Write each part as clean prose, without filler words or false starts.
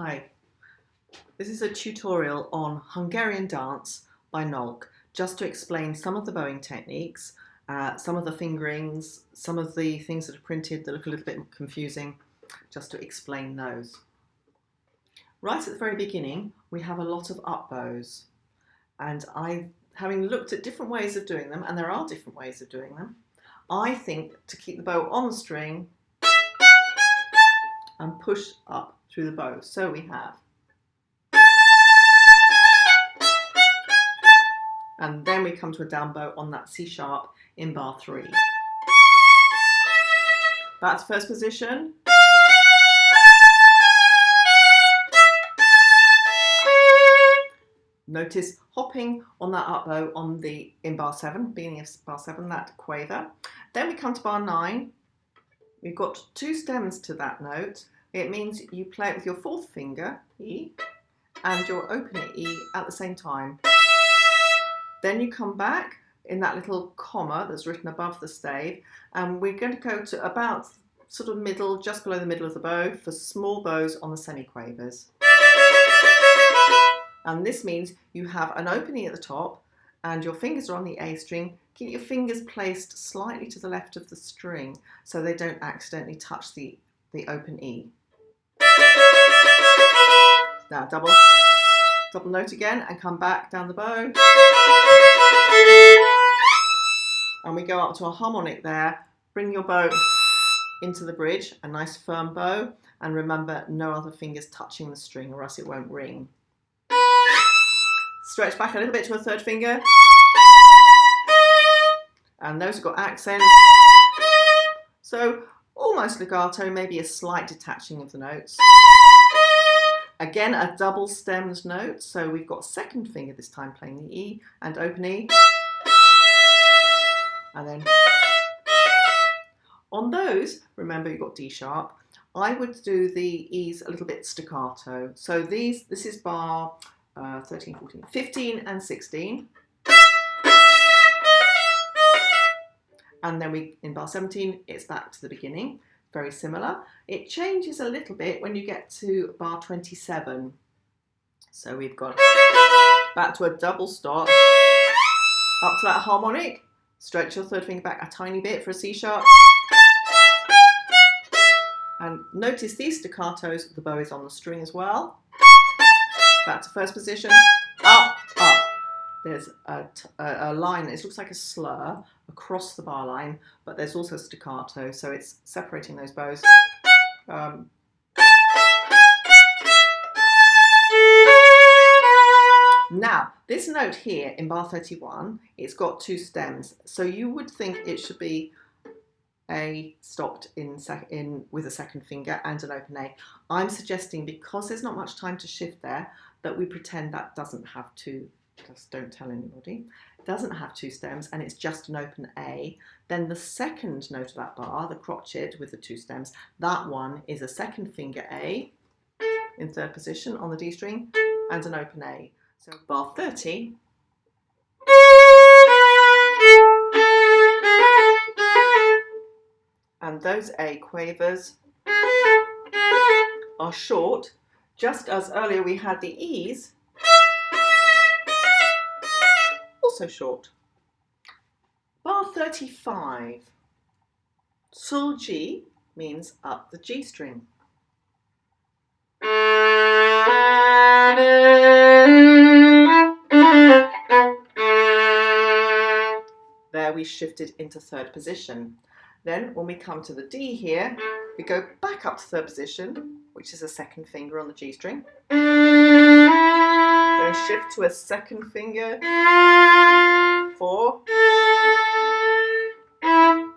Hi, this is a tutorial on Hungarian dance by Nolck, just to explain some of the bowing techniques, some of the fingerings, some of the things that are printed that look a little bit confusing, just to explain those. Right at the very beginning, we have a lot of up bows, and having looked at different ways of doing them, and there are different ways of doing them, I think to keep the bow on the string and push up through the bow. So we have, and then we come to a down bow on that C sharp in bar 3. That's first position. Notice hopping on that up bow in bar 7, beginning of bar 7, that quaver. Then we come to bar 9. We've got 2 stems to that note. It means you play it with your 4th finger, E, and your opener E at the same time. Then you come back in that little comma that's written above the stave, and we're going to go to about sort of middle, just below the middle of the bow for small bows on the semiquavers. And this means you have an open E at the top and your fingers are on the A string. Keep your fingers placed slightly to the left of the string so they don't accidentally touch the open E. Now double note again and come back down the bow. And we go up to a harmonic there. Bring your bow into the bridge, a nice firm bow, and remember no other fingers touching the string or else it won't ring. Stretch back a little bit to a 3rd finger. And those have got accents. So almost legato, maybe a slight detaching of the notes. Again, a double stemmed note. So we've got 2nd finger this time playing the E and open E. And then on those, remember you've got D sharp. I would do the E's a little bit staccato. So this is bar 13, 14, 15 and 16. And then in bar 17, it's back to the beginning. Very similar. It changes a little bit when you get to bar 27. So we've got back to a double stop, up to that harmonic, stretch your 3rd finger back a tiny bit for a C sharp. And notice these staccatos, the bow is on the string as well. Back to first position, up, up. There's a line, it looks like a slur across the bar line, but there's also staccato, so it's separating those bows. Now, this note here in bar 31, it's got 2 stems, so you would think it should be A stopped with a 2nd finger and an open A. I'm suggesting, because there's not much time to shift there, that we pretend that doesn't have 2, just don't tell anybody, doesn't have 2 stems and it's just an open A. Then the 2nd note of that bar, the crotchet with the 2 stems, that one is a 2nd finger A in 3rd position on the D string and an open A. So bar 30, and those A quavers are short, just as earlier we had the E's, also short. Bar 35, sul G means up the G string. There we shifted into 3rd position. Then when we come to the D here, we go back up to 3rd position, which is a 2nd finger on the G string. Then shift to a 2nd finger, 4,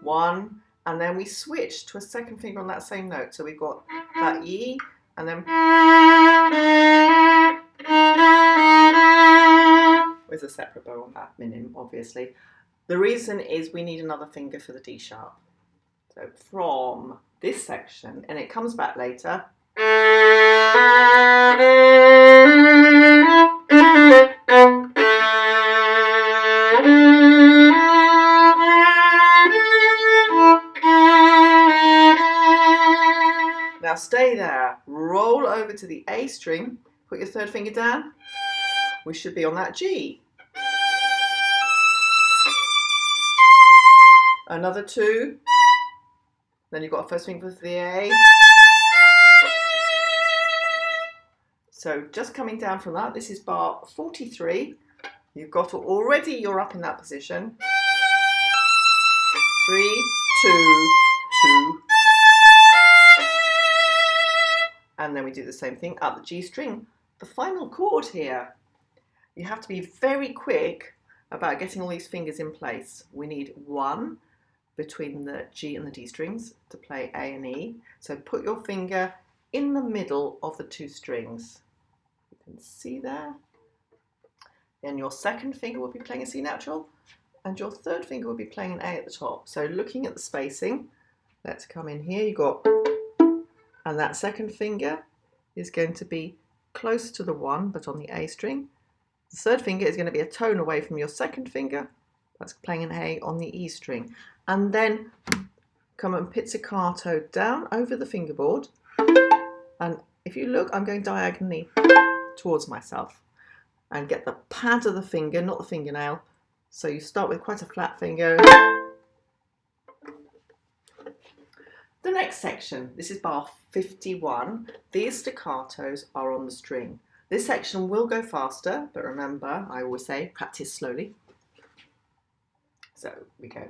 1, and then we switch to a 2nd finger on that same note. So we've got that E, and then with a separate bow on that minim, obviously. The reason is we need another finger for the D sharp. So from this section, and it comes back later. Now stay there, roll over to the the A string, put your third finger down, we should be on that G. Another 2, then you've got a first finger for the A. So just coming down from that, this is bar 43. You've got already, you're up in that position. 3, 2, 2. And then we do the same thing up the G string. The final chord here, you have to be very quick about getting all these fingers in place. We need 1 between the G and the D strings to play A and E. So put your finger in the middle of the 2 strings. You can see there. Then your second finger will be playing a C natural, and your third finger will be playing an A at the top. So looking at the spacing, let's come in here. You got, and that second finger is going to be close to the 1, but on the A string. The third finger is going to be a tone away from your second finger. That's playing an A on the E string. And then come and pizzicato down over the fingerboard. And if you look, I'm going diagonally towards myself. And get the pad of the finger, not the fingernail. So you start with quite a flat finger. The next section, this is bar 51. These staccatos are on the string. This section will go faster, but remember, I always say, practice slowly. So we go.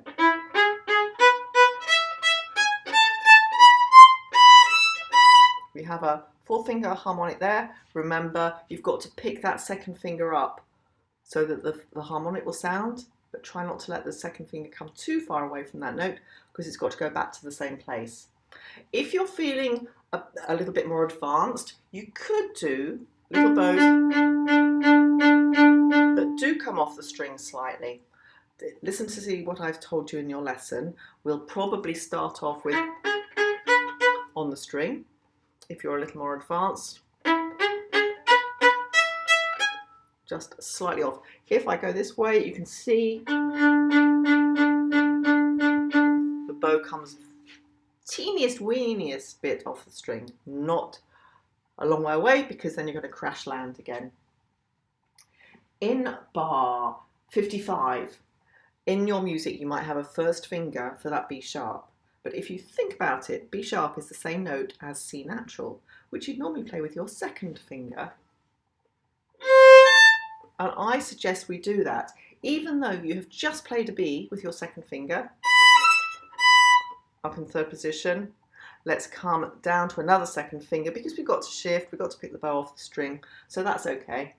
We have a 4-finger harmonic there. Remember, you've got to pick that second finger up so that the harmonic will sound, but try not to let the second finger come too far away from that note because it's got to go back to the same place. If you're feeling a little bit more advanced, you could do little bows that do come off the string slightly. Listen to see what I've told you in your lesson. We'll probably start off with on the string. If you're a little more advanced, just slightly off. If I go this way, you can see the bow comes teeniest weeniest bit off the string, not a long way away, because then you're going to crash land again. In bar 55, in your music you might have a first finger for that B sharp. But if you think about it, B sharp is the same note as C natural, which you'd normally play with your second finger. And I suggest we do that, even though you have just played a B with your second finger, up in third position. Let's come down to another second finger because we've got to shift, we've got to pick the bow off the string, so that's okay.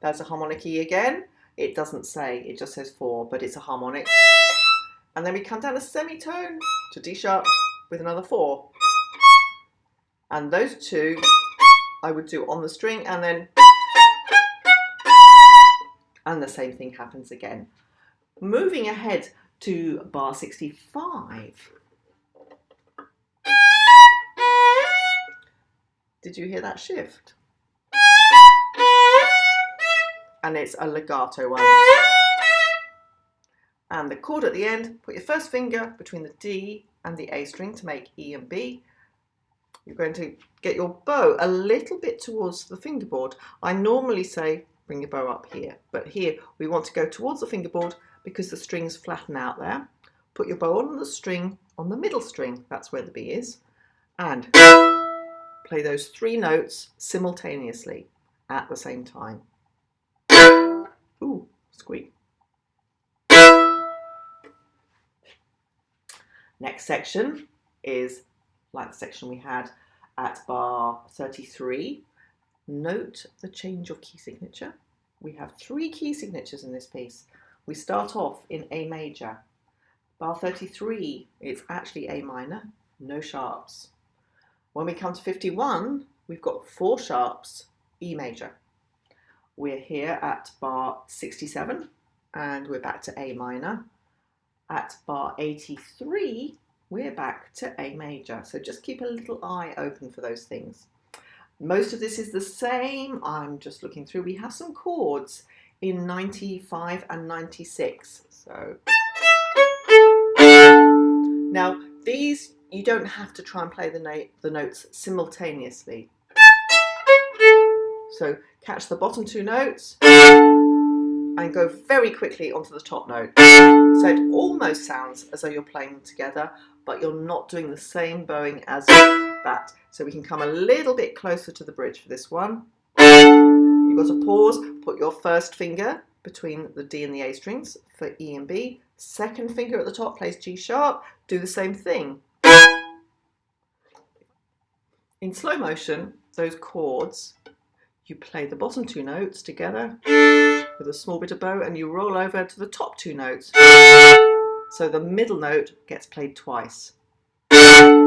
That's a harmonic E again. It doesn't say, it just says 4, but it's a harmonic. And then we come down a semitone to D sharp with another 4. And those 2 I would do on the string, and then, and the same thing happens again. Moving ahead to bar 65. Did you hear that shift? And it's a legato one. And the chord at the end, put your first finger between the D and the A string to make E and B. You're going to get your bow a little bit towards the fingerboard. I normally say bring your bow up here, but here we want to go towards the fingerboard because the strings flatten out there. Put your bow on the string, on the middle string, that's where the B is, and play those 3 notes simultaneously at the same time. Ooh, squeak. Next section is like the section we had at bar 33. Note the change of key signature. We have 3 key signatures in this piece. We start off in A major. Bar 33, it's actually A minor, no sharps. When we come to 51, we've got 4 sharps, E major. We're here at bar 67 and we're back to A minor. At bar 83, we're back to A major. So just keep a little eye open for those things. Most of this is the same. I'm just looking through. We have some chords in 95 and 96. So now these you don't have to try and play the notes simultaneously. So catch the bottom two notes and go very quickly onto the top note. So it almost sounds as though you're playing them together, but you're not doing the same bowing as that. So we can come a little bit closer to the bridge for this one. You've got to pause, put your first finger between the D and the A strings for E and B. Second finger at the top plays G sharp. Do the same thing. In slow motion, those chords, you play the bottom two notes together with a small bit of bow and you roll over to the top two notes. So the middle note gets played twice. And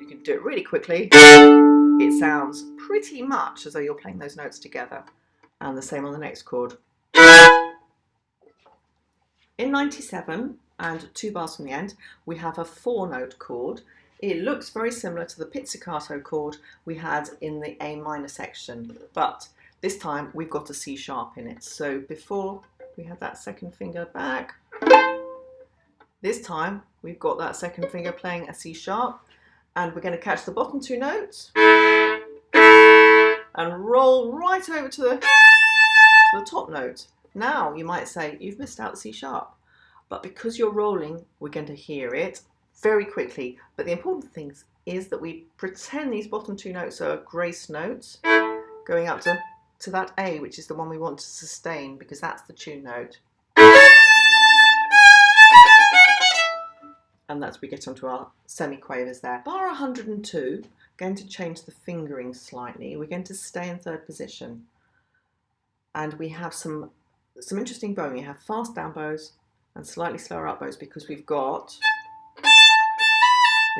you can do it really quickly. It sounds pretty much as though you're playing those notes together. And the same on the next chord. In 97, and 2 bars from the end, we have a 4-note chord. It looks very similar to the pizzicato chord we had in the A minor section, but this time we've got a C sharp in it. So before we had that second finger back, this time we've got that second finger playing a C sharp, and we're going to catch the bottom two notes and roll right over to the top note. Now you might say you've missed out the C sharp, but because you're rolling, we're going to hear it very quickly. But the important thing is that we pretend these bottom two notes are grace notes going up to that A, which is the one we want to sustain because that's the tune note. And that's we get onto our semiquavers there. Bar 102, going to change the fingering slightly. We're going to stay in third position. And we have some interesting bowing. We have fast down bows and slightly slower up bows because we've got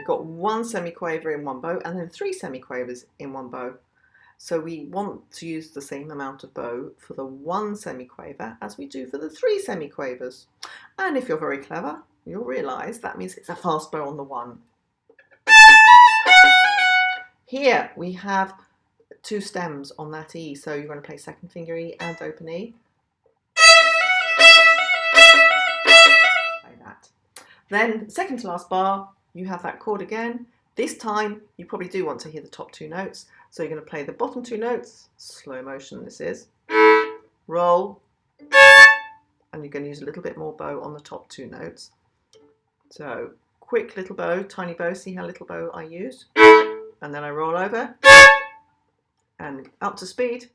one semiquaver in one bow and then 3 semiquavers in one bow. So we want to use the same amount of bow for the 1 semiquaver as we do for the 3 semiquavers. And if you're very clever, you'll realise that means it's a fast bow on the 1. Here we have 2 stems on that E, so you're going to play second finger E and open E. Play that. Then second to last bar, you have that chord again. This time you probably do want to hear the top 2 notes, so you're going to play the bottom 2 notes, slow motion this is, roll, and you're going to use a little bit more bow on the top 2 notes. So quick little bow, tiny bow, see how little bow I use, and then I roll over and up to speed.